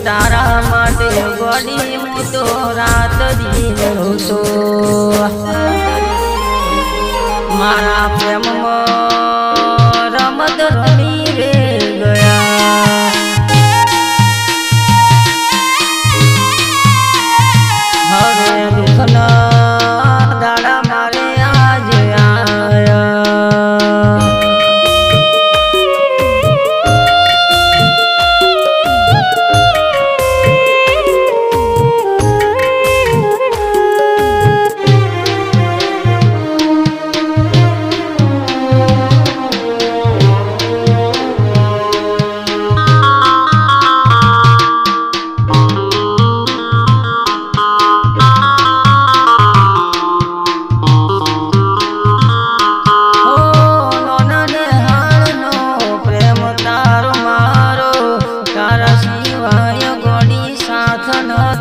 तारा माटे गोड़ी मु तो रात दिन रोतो मारा प्रेम रमत रमी रे गया हरे दुखना दाड़ा मारे आज आया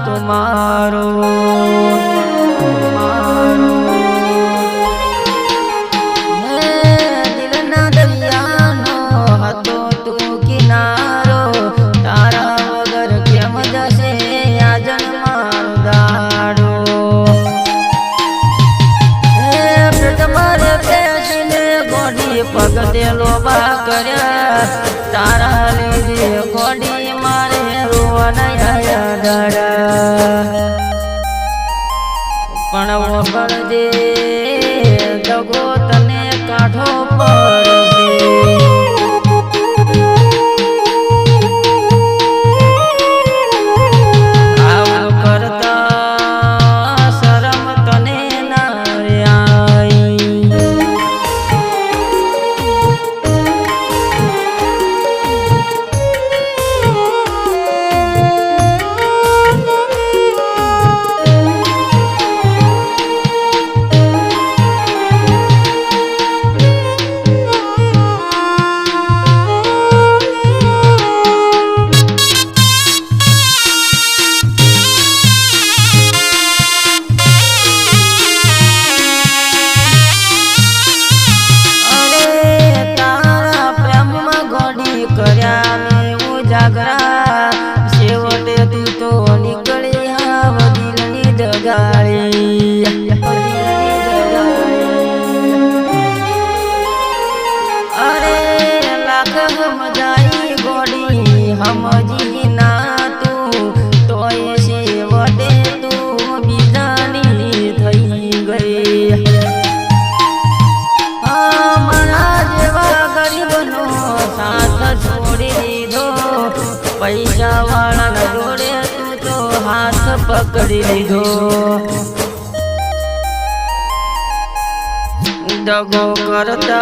तुम्हारो दिल ना दरियानो हतो तू किनारो तारा वगर केम जसे आजन मारो दाड़ो तुम्हारे पेशने गोड़ी पगते लोबा कर्या तारा लीधे गोड़ी मारे रोवनाया दाड़ा पण वो बळदे दगो तने काढो पड़से आव करता शरम तने ना आई शेवटे तू तो निकली हाव दिलनी जगाळी अरे लाख हम जाई गोड़ी हम जी ना तू तो शेवटे तू बीजानी थई गई मारा जेवा गरीबनो साथ छोड़ी दीधो पैसा वाला जोड़े तू तो हाथ पकड़ी लीधो दगो करता